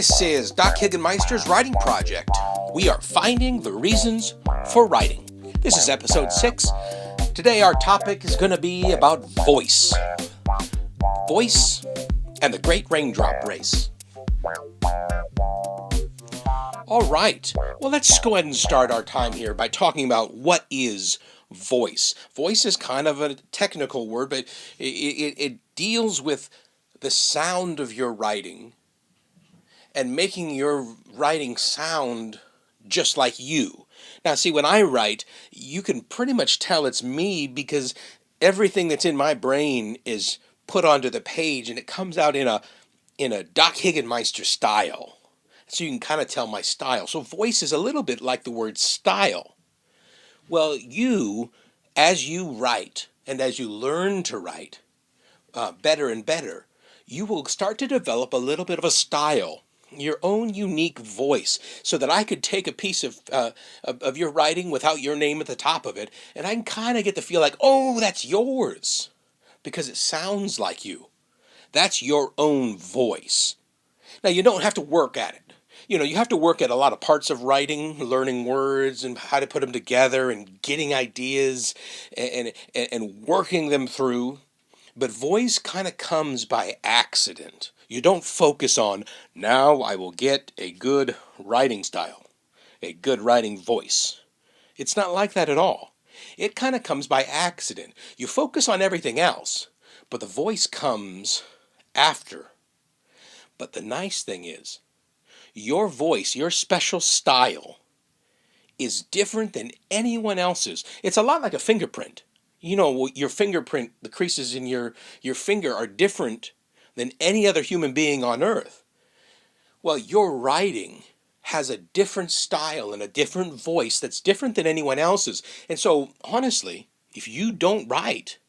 This is Doc Higginmeister's writing project. We are finding the reasons for writing. This is episode 6. Today our topic is going to be about voice. Voice and the great raindrop race. All right, well, let's go ahead and start our time here by talking about what is voice. Voice is kind of a technical word, but it deals with the sound of your writing and making your writing sound just like you. Now, see, when I write, you can pretty much tell it's me because everything that's in my brain is put onto the page, and it comes out in a Doc Higginmeister style. So you can kind of tell my style. So voice is a little bit like the word style. Well, you, as you write and as you learn to write better and better, you will start to develop a little bit of a style, your own unique voice, so that I could take a piece of your writing without your name at the top of it, and I can kind of get to feel like, oh, that's yours, because it sounds like you. That's your own voice. Now, you don't have to work at it. You have to work at a lot of parts of writing, learning words and how to put them together and getting ideas and working them through. But voice kind of comes by accident. You don't focus on, now I will get a good writing style, a good writing voice. It's not like that at all. It kind of comes by accident. You focus on everything else, but the voice comes after. But the nice thing is, your voice, your special style, is different than anyone else's. It's a lot like a fingerprint. Your fingerprint, the creases in your finger are different than any other human being on earth. Well, your writing has a different style and a different voice that's different than anyone else's. And so, honestly, if you don't write,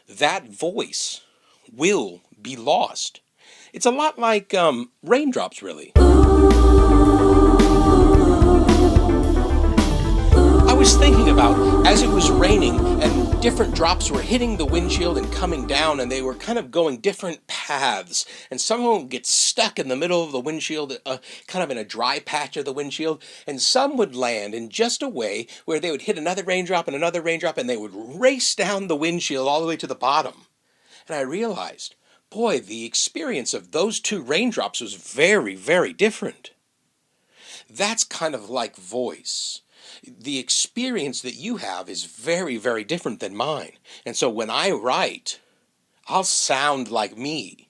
that voice will be lost. It's a lot like raindrops, really. I was thinking about, as it was raining and different drops were hitting the windshield and coming down, and they were kind of going different paths, and some of them get stuck in the middle of the windshield, kind of in a dry patch of the windshield, and some would land in just a way where they would hit another raindrop, and they would race down the windshield all the way to the bottom. And I realized, boy, the experience of those two raindrops was very, very different. That's kind of like voice. The experience that you have is very, very different than mine. And so when I write, I'll sound like me.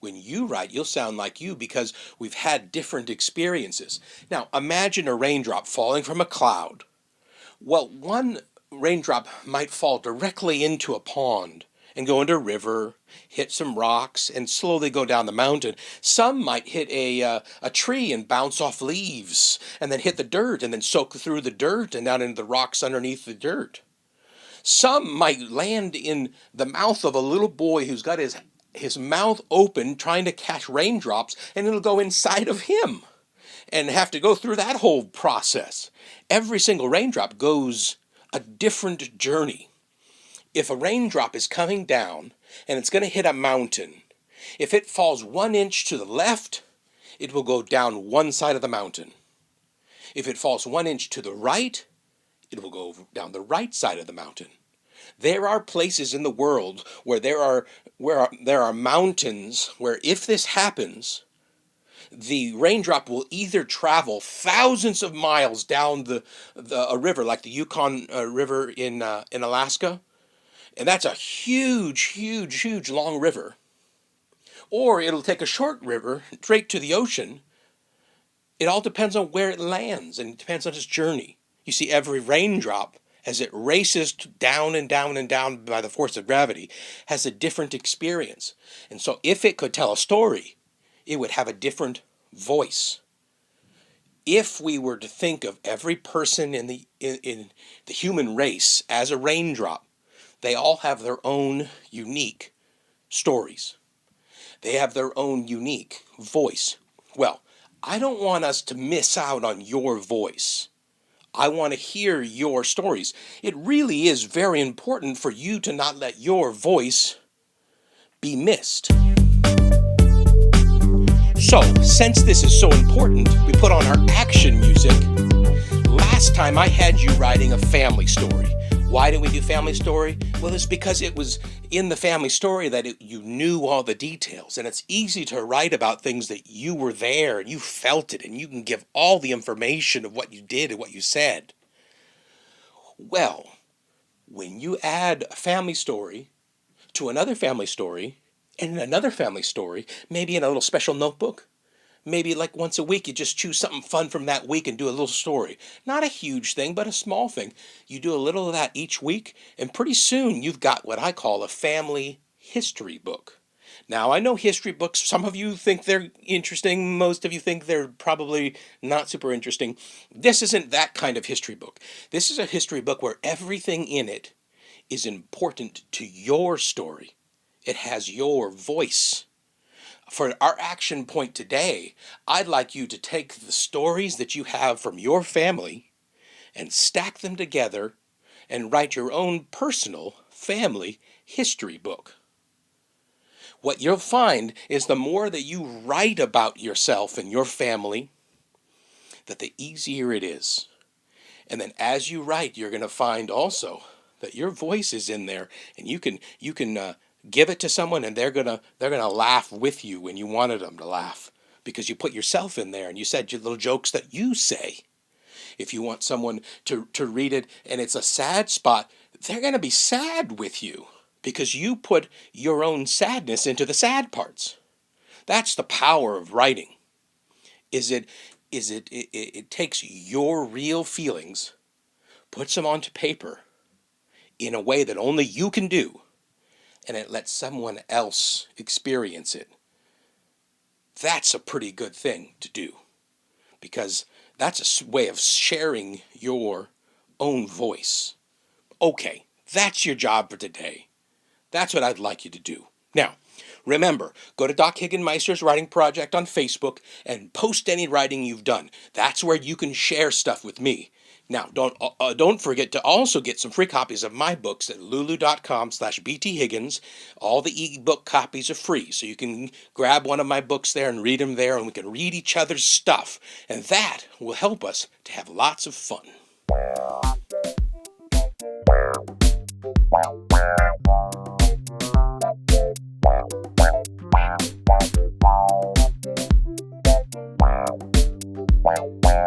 When you write, you'll sound like you because we've had different experiences. Now, imagine a raindrop falling from a cloud. Well, one raindrop might fall directly into a pond and go into a river, hit some rocks, and slowly go down the mountain. Some might hit a tree and bounce off leaves, and then hit the dirt, and then soak through the dirt and down into the rocks underneath the dirt. Some might land in the mouth of a little boy who's got his mouth open trying to catch raindrops, and it'll go inside of him and have to go through that whole process. Every single raindrop goes a different journey. If a raindrop is coming down and it's going to hit a mountain, if it falls 1 inch to the left, it will go down one side of the mountain. If it falls 1 inch to the right, it will go down the right side of the mountain. There are places in the world where there are mountains where if this happens, the raindrop will either travel thousands of miles down a river like the Yukon River in Alaska. And that's a huge, huge, huge long river. Or it'll take a short river straight to the ocean. It all depends on where it lands, and it depends on its journey. You see, every raindrop, as it races down and down and down by the force of gravity, has a different experience. And so if it could tell a story, it would have a different voice. If we were to think of every person in the human race as a raindrop, they all have their own unique stories. They have their own unique voice. Well, I don't want us to miss out on your voice. I want to hear your stories. It really is very important for you to not let your voice be missed. So, since this is so important, we put on our action music. Last time I had you writing a family story. Why did we do family story? Well, it's because it was in the family story that you knew all the details, and it's easy to write about things that you were there and you felt it, and you can give all the information of what you did and what you said. Well, when you add a family story to another family story and another family story, maybe in a little special notebook, maybe like once a week, you just choose something fun from that week and do a little story. Not a huge thing, but a small thing. You do a little of that each week, and pretty soon you've got what I call a family history book. Now, I know history books, some of you think they're interesting, most of you think they're probably not super interesting. This isn't that kind of history book. This is a history book where everything in it is important to your story. It has your voice. For our action point today, I'd like you to take the stories that you have from your family and stack them together and write your own personal family history book. What you'll find is the more that you write about yourself and your family, that the easier it is. And then as you write, you're going to find also that your voice is in there, and you can give it to someone, and they're gonna laugh with you when you wanted them to laugh, because you put yourself in there and you said your little jokes that you say. If you want someone to read it and it's a sad spot, they're gonna be sad with you because you put your own sadness into the sad parts. That's the power of writing. It takes your real feelings, puts them onto paper in a way that only you can do, and it lets someone else experience it. That's a pretty good thing to do, because that's a way of sharing your own voice. Okay, that's your job for today. That's what I'd like you to do. Now, remember, go to Doc Higginmeister's Writing Project on Facebook and post any writing you've done. That's where you can share stuff with me. Now, don't forget to also get some free copies of my books at lulu.com/bthiggins. All the ebook copies are free, so you can grab one of my books there and read them there, and we can read each other's stuff. And that will help us to have lots of fun.